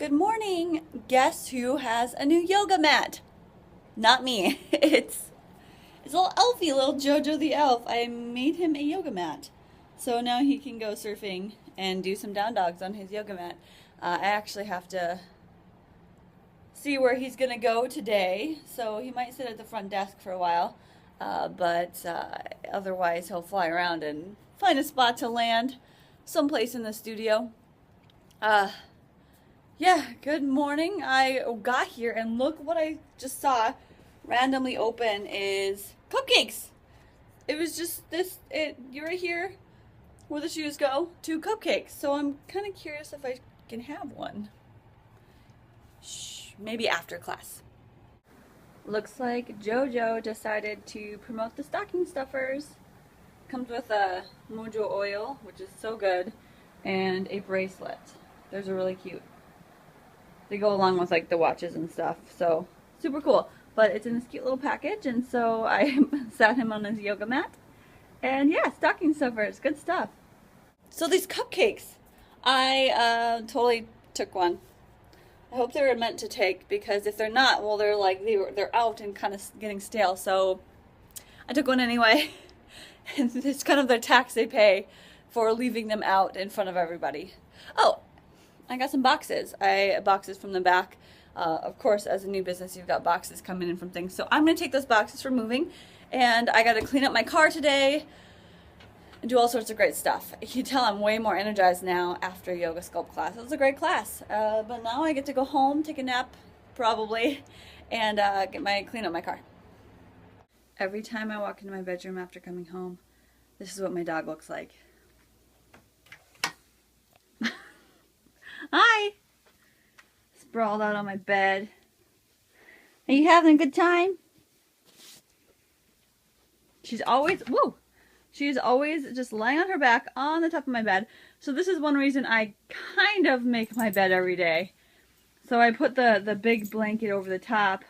Good morning. Guess who has a new yoga mat? Not me. It's little Elfie, little Jojo the elf. I made him a yoga mat. So now he can go surfing and do some down dogs on his yoga mat. I actually have to see where he's going to go today. So he might sit at the front desk for a while. But otherwise he'll fly around and find a spot to land someplace in the studio. Yeah, good morning. I got here and look what I just saw randomly open is cupcakes. It was just you're right here where the shoes go, 2 cupcakes. So I'm kind of curious if I can have one. Shh, maybe after class. Looks like JoJo decided to promote the stocking stuffers. Comes with a mojo oil, which is so good, and a bracelet. Those are really cute. They go along with like the watches and stuff, so super cool. But it's in this cute little package, and so I sat him on his yoga mat. And yeah, stocking stuffers, good stuff. So these cupcakes, I totally took one. I hope they were meant to take, because if they're not, well, they're out and kind of getting stale. So I took one anyway. And it's kind of their tax they pay for leaving them out in front of everybody. Oh, I got some boxes. Boxes from the back. Of course, as a new business, you've got boxes coming in from things. So I'm going to take those boxes for moving. And I got to clean up my car today and do all sorts of great stuff. You can tell I'm way more energized now after yoga sculpt class. It was a great class. But now I get to go home, take a nap, probably, and clean up my car. Every time I walk into my bedroom after coming home, this is what my dog looks like. Hi! Sprawled out on my bed. Are you having a good time? She's always just lying on her back on the top of my bed. So this is one reason I kind of make my bed every day. So I put the big blanket over the top,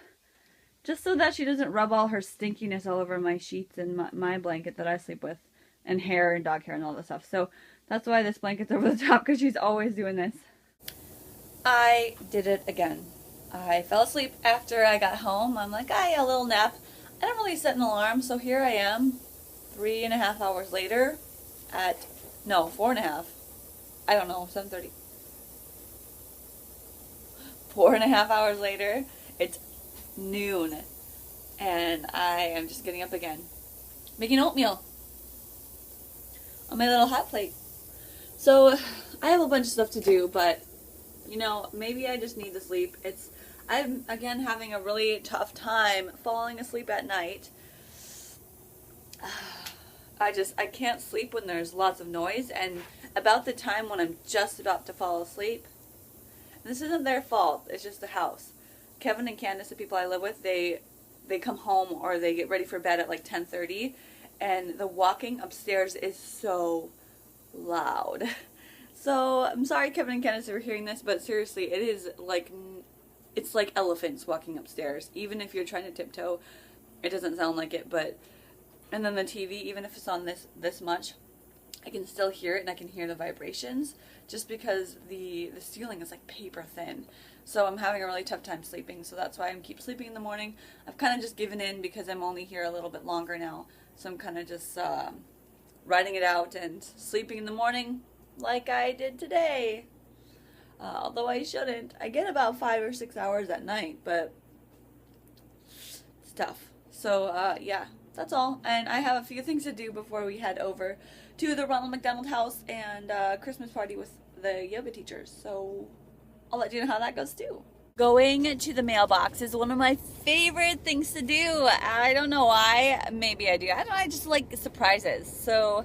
just so that she doesn't rub all her stinkiness all over my sheets and my blanket that I sleep with, and hair and dog hair and all that stuff. So that's why this blanket's over the top, because she's always doing this. I did it again. I fell asleep after I got home. I'm like, a little nap. I didn't really set an alarm, so here I am 3.5 hours later 4.5. I don't know, 7:30. 4.5 hours later, it's noon, and I am just getting up again, making oatmeal on my little hot plate. So I have a bunch of stuff to do, but maybe I just need the sleep. I'm again having a really tough time falling asleep at night. I can't sleep when there's lots of noise, and about the time when I'm just about to fall asleep, this isn't their fault, it's just the house. Kevin and Candace, the people I live with, they come home or they get ready for bed at like 10:30, and the walking upstairs is so loud. So I'm sorry, Kevin and Candace, if you're hearing this, but seriously, it's like elephants walking upstairs. Even if you're trying to tiptoe, it doesn't sound like it. And then the TV, even if it's on this much, I can still hear it, and I can hear the vibrations, just because the ceiling is like paper thin. So I'm having a really tough time sleeping. So that's why I keep sleeping in the morning. I've kind of just given in because I'm only here a little bit longer now. So I'm kind of just riding it out and sleeping in the morning, like I did today. Although I shouldn't. I get about 5 or 6 hours at night, but it's tough. So, yeah, that's all. And I have a few things to do before we head over to the Ronald McDonald House and Christmas party with the yoga teachers. So I'll let you know how that goes too. Going to the mailbox is one of my favorite things to do. I don't know why. Maybe I do. I just like surprises. So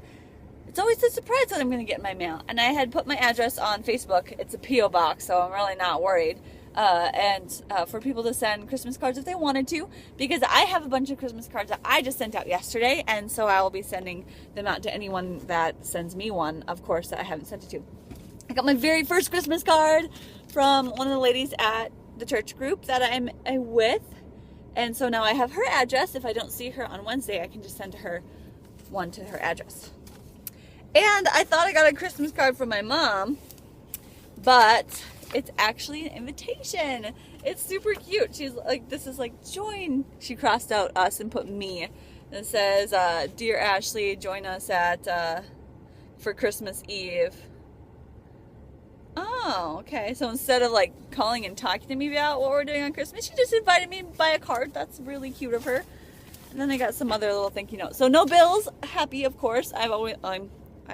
it's always a surprise that I'm going to get in my mail. And I had put my address on Facebook. It's a P.O. box, so I'm really not worried. And for people to send Christmas cards if they wanted to, because I have a bunch of Christmas cards that I just sent out yesterday, and so I will be sending them out to anyone that sends me one, of course, that I haven't sent it to. I got my very first Christmas card from one of the ladies at the church group that I'm with, and so now I have her address. If I don't see her on Wednesday, I can just send her one to her address. And I thought I got a Christmas card from my mom, but It's actually an invitation. It's super cute. She's like, this is like, join. She crossed out us and put me. And it says, Dear Ashley, join us for Christmas Eve. Oh, okay. So instead of like calling and talking to me about what we're doing on Christmas, she just invited me by a card. That's really cute of her. And then I got some other little thank you notes. So no bills. Happy, of course. I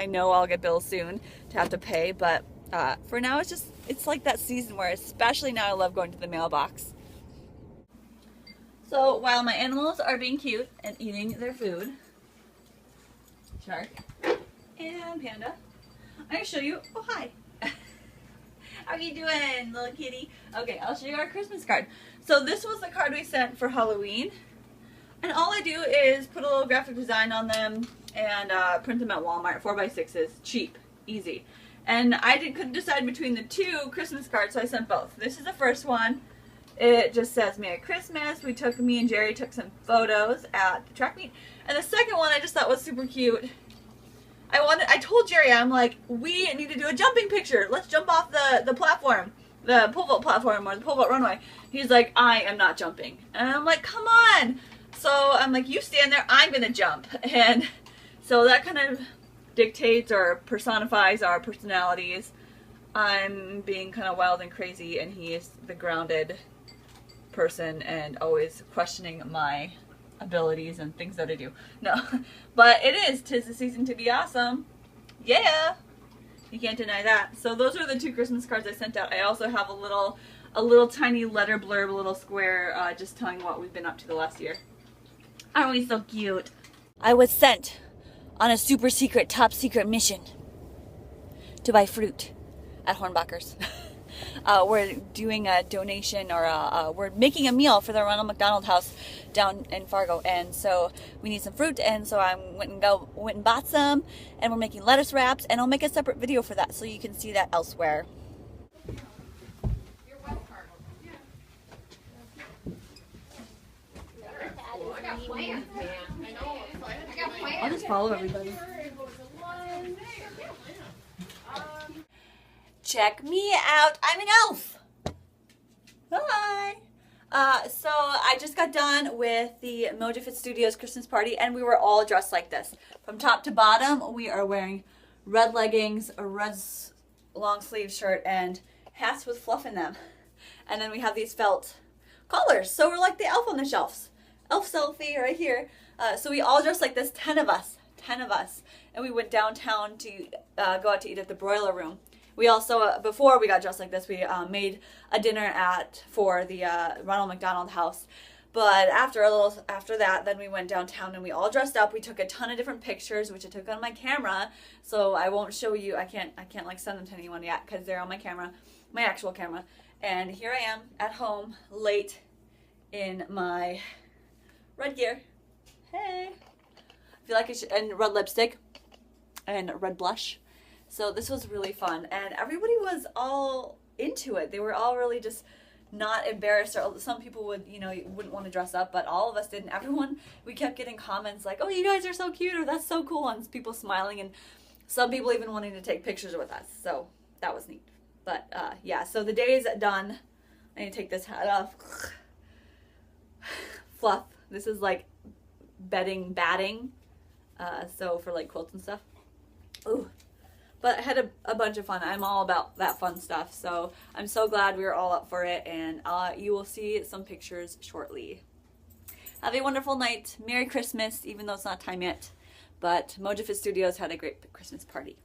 know I'll get bills soon to have to pay, but for now it's like that season where, especially now, I love going to the mailbox. So while my animals are being cute and eating their food, Shark and Panda, I'm going to show you, oh hi. How are you doing, little kitty? Okay, I'll show you our Christmas card. So this was the card we sent for Halloween. And all I do is put a little graphic design on them and print them at Walmart, 4x6s, cheap, easy. And I couldn't decide between the two Christmas cards, so I sent both. This is the first one. It just says Merry Christmas. Me and Jerry took some photos at the track meet. And the second one I just thought was super cute. I told Jerry, I'm like, we need to do a jumping picture. Let's jump off the platform, the pole vault platform or the pole vault runway. He's like, I am not jumping. And I'm like, come on. So I'm like, you stand there, I'm going to jump. And so that kind of dictates or personifies our personalities. I'm being kind of wild and crazy, and he is the grounded person and always questioning my abilities and things that I do. No, but tis the season to be awesome. Yeah, you can't deny that. So those are the two Christmas cards I sent out. I also have a little tiny letter blurb, a little square, just telling what we've been up to the last year. Aren't we so cute? I was sent on a super secret, top secret mission to buy fruit at Hornbacher's. We're doing a donation, or we're making a meal for the Ronald McDonald House down in Fargo, and so we need some fruit, and so I went and bought some, and we're making lettuce wraps, and I'll make a separate video for that so you can see that elsewhere. I'll just follow everybody. Check me out. I'm an elf. Hi. So I just got done with the Mojafit Studios Christmas party, and we were all dressed like this. From top to bottom, we are wearing red leggings, a red long sleeve shirt, and hats with fluff in them. And then we have these felt collars. So we're like the elf on the shelves. Elf Selfie right here. So we all dressed like this, 10 of us. And we went downtown to go out to eat at the Broiler Room. We also, before we got dressed like this, we made a dinner for the Ronald McDonald House. But after that, then we went downtown and we all dressed up. We took a ton of different pictures, which I took on my camera. So I won't show you. I can't like send them to anyone yet because they're on my camera, my actual camera. And here I am at home, late in my red gear. Hey, I feel like I should, and red lipstick and red blush. So this was really fun, and everybody was all into it. They were all really just not embarrassed. Or some people would, wouldn't want to dress up, but all of us did. And everyone, we kept getting comments like, "Oh, you guys are so cute," or "That's so cool," and people smiling, and some people even wanting to take pictures with us. So that was neat. But yeah, so the day is done. I need to take this hat off. Fluff. This is like batting. So for like quilts and stuff. Ooh. But I had a bunch of fun. I'm all about that fun stuff. So I'm so glad we were all up for it. And you will see some pictures shortly. Have a wonderful night. Merry Christmas, even though it's not time yet. But Mojafit Studios had a great Christmas party.